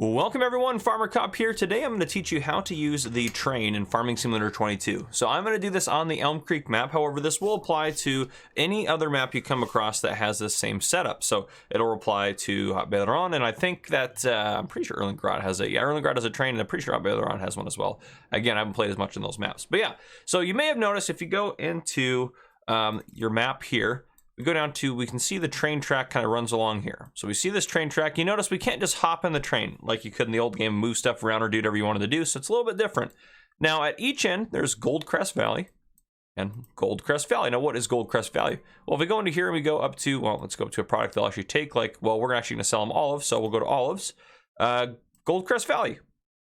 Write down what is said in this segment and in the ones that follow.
Welcome everyone, Farmer Cop here. Today I'm going to teach you how to use the train in Farming Simulator 22. So I'm going to do this on the Elm Creek map. However, this will apply to any other map you come across that has this same setup. So it'll apply to Hot Baileron, and I think that I'm pretty sure Erlengrad has a Erlengrad has a train, and I'm pretty sure Hot Baileron has one as well. Again, I haven't played as much in those maps, but yeah. So you may have noticed if you go into your map here, we go down to, we can see the train track kind of runs along here. So we see this train track. You notice we can't just hop in the train like you could in the old game, move stuff around or do whatever you wanted to do. So it's a little bit different. Now at each end, there's Crest Valley and Crest Valley. Now what is Crest Valley? Well, if we go into here and we go up to, well, let's go to a product they'll actually take, like, well, we're actually going to sell them olives. So we'll go to olives, Crest Valley.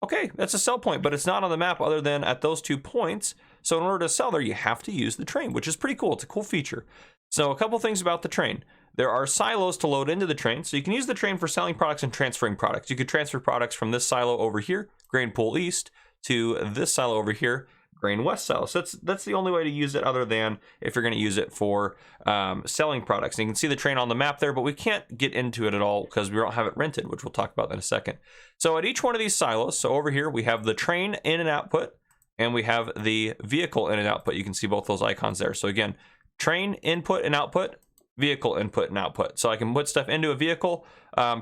Okay, that's a sell point, but it's not on the map other than at those 2 points. So in order to sell there, you have to use the train, which is pretty cool. It's a cool feature. So a couple things about the train. There are silos to load into the train. So you can use the train for selling products and transferring products. You could transfer products from this silo over here, Grain Pool East, to this silo over here, Grain West silo. So that's the only way to use it other than if you're going to use it for selling products. And you can see the train on the map there, but we can't get into it at all because we don't have it rented, which we'll talk about in a second. So at each one of these silos, so over here we have the train in and output, and we have the vehicle in and output. You can see both those icons there. So again, train input and output, vehicle input and output. So I can put stuff into a vehicle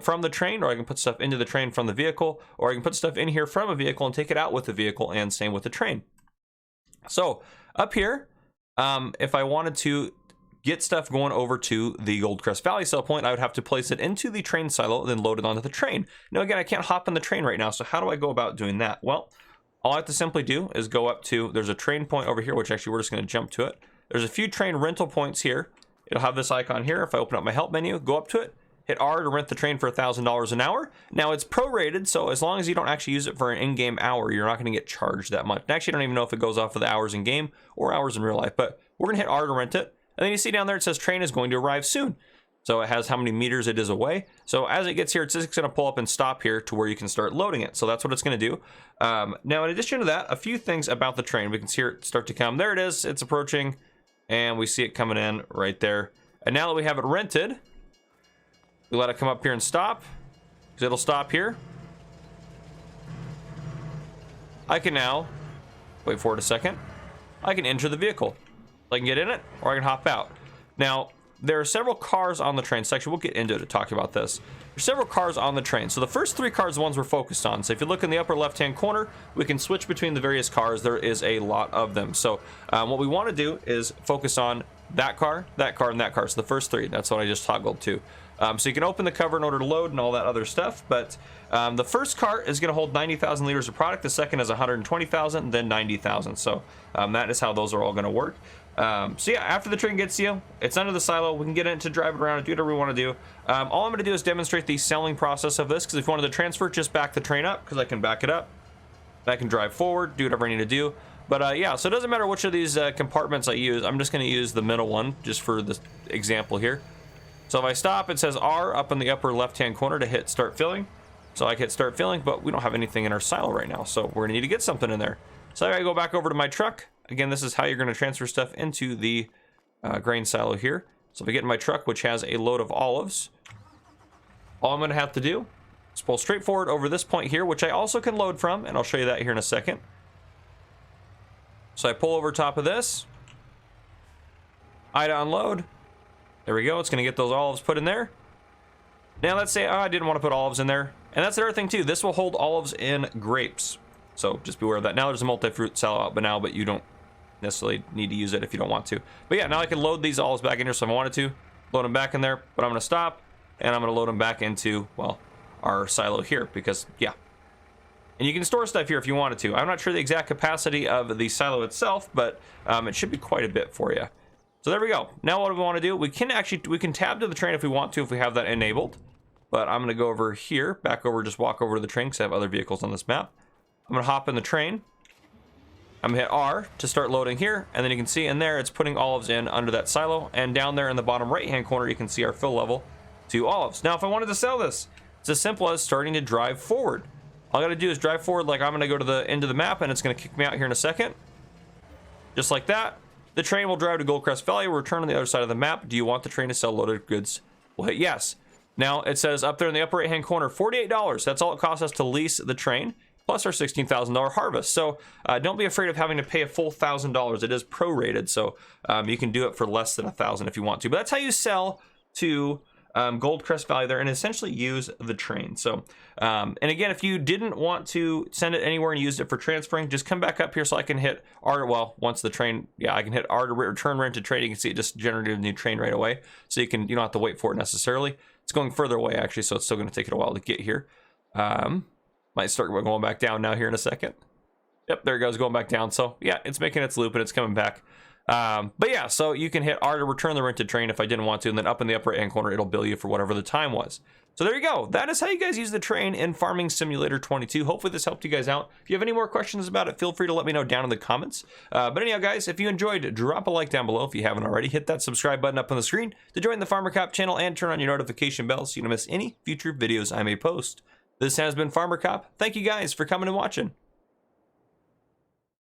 from the train, or I can put stuff into the train from the vehicle, or I can put stuff in here from a vehicle and take it out with the vehicle, and same with the train. So up here, if I wanted to get stuff going over to the Crest Valley sell point, I would have to place it into the train silo, then load it onto the train. Now again, I can't hop on the train right now, so how do I go about doing that? Well, all I have to simply do is go up to, there's a train point over here, which actually we're just going to jump to it. There's a few train rental points here. It'll have this icon here. If I open up my help menu, go up to it, hit R to rent the train for $1,000 an hour. Now it's prorated, so as long as you don't actually use it for an in-game hour, you're not going to get charged that much. And actually, I don't even know if it goes off of the hours in game or hours in real life, but we're going to hit R to rent it. And then you see down there, it says train is going to arrive soon. So it has how many meters it is away. So as it gets here, it's just going to pull up and stop here to where you can start loading it. So that's what it's going to do. Now, in addition to that, a few things about the train. We can see it start to come. There it is. It's approaching. And we see it coming in right there. And now that we have it rented, we let it come up here and stop, because it'll stop here. I can now, wait for it a second, I can enter the vehicle. I can get in it, or I can hop out. Now, there are several cars on the train section. We'll get into it to talk about this. There's several cars on the train. So the first 3 cars are the ones we're focused on. So if you look in the upper left-hand corner, we can switch between the various cars. There is a lot of them. So what we want to do is focus on that car, and that car. So the first 3, that's what I just toggled to. So you can open the cover in order to load and all that other stuff. But the first car is going to hold 90,000 liters of product. The second is 120,000, then 90,000. So that is how those are all going to work. So yeah, after the train gets you, it's under the silo. We can get in to drive it around and do whatever we want to do. All I'm going to do is demonstrate the selling process of this, because if you wanted to transfer, just back the train up, because I can back it up. I can drive forward, do whatever I need to do. But yeah, so it doesn't matter which of these compartments I use. I'm just going to use the middle one just for this example here. So if I stop, it says R up in the upper left-hand corner to hit start filling. So I can hit start filling, but we don't have anything in our silo right now. So we're going to need to get something in there. So I got to go back over to my truck. Again, this is how you're going to transfer stuff into the grain silo here. So if I get in my truck, which has a load of olives, all I'm going to have to do is pull straight forward over this point here, which I also can load from, and I'll show you that here in a second. So I pull over top of this, I to unload. There we go. It's going to get those olives put in there. Now let's say, I didn't want to put olives in there. And that's the other thing too. This will hold olives and grapes. So just be aware of that. Now there's a multi-fruit silo out, but you don't necessarily need to use it if you don't want to. But yeah, now I can load these olives back in here. So if I wanted to load them back in there, but I'm going to stop and I'm going to load them back into, well, our silo here, because yeah. And you can store stuff here if you wanted to. I'm not sure the exact capacity of the silo itself, but it should be quite a bit for you. So there we go. Now what do we want to do? We can tab to the train if we want to, if we have that enabled. But I'm going to go over here, back over, just walk over to the train because I have other vehicles on this map. I'm going to hop in the train. I'm going to hit R to start loading here. And then you can see in there, it's putting olives in under that silo. And down there in the bottom right-hand corner, you can see our fill level to olives. Now, if I wanted to sell this, it's as simple as starting to drive forward. All I got to do is drive forward like I'm going to go to the end of the map, and it's going to kick me out here in a second. Just like that. The train will drive to Crest Valley. We'll return on the other side of the map. Do you want the train to sell loaded goods? We'll hit yes. Now it says up there in the upper right hand corner, $48. That's all it costs us to lease the train, plus our $16,000 harvest. So don't be afraid of having to pay a full $1,000. It is prorated, so you can do it for less than $1,000 if you want to. But that's how you sell to Gold Crest Valley there and essentially use the train. So, and again, if you didn't want to send it anywhere and use it for transferring, just come back up here so I can hit R. Well, once the train, I can hit R to return rented trade. You can see it just generated a new train right away. So you don't have to wait for it necessarily. It's going further away actually, so it's still going to take it a while to get here. Might start going back down now here in a second. Yep, there it goes, going back down. So yeah, it's making its loop and it's coming back. But yeah, so you can hit R to return the rented train if I didn't want to, and then up in the upper right hand corner, it'll bill you for whatever the time was. So there you go. That is how you guys use the train in Farming Simulator 22. Hopefully this helped you guys out. If you have any more questions about it, feel free to let me know down in the comments. But anyhow, guys, if you enjoyed, drop a like down below if you haven't already. Hit that subscribe button up on the screen to join the Farmer Cop channel and turn on your notification bell so you don't miss any future videos I may post. This has been Farmer Cop. Thank you guys for coming and watching.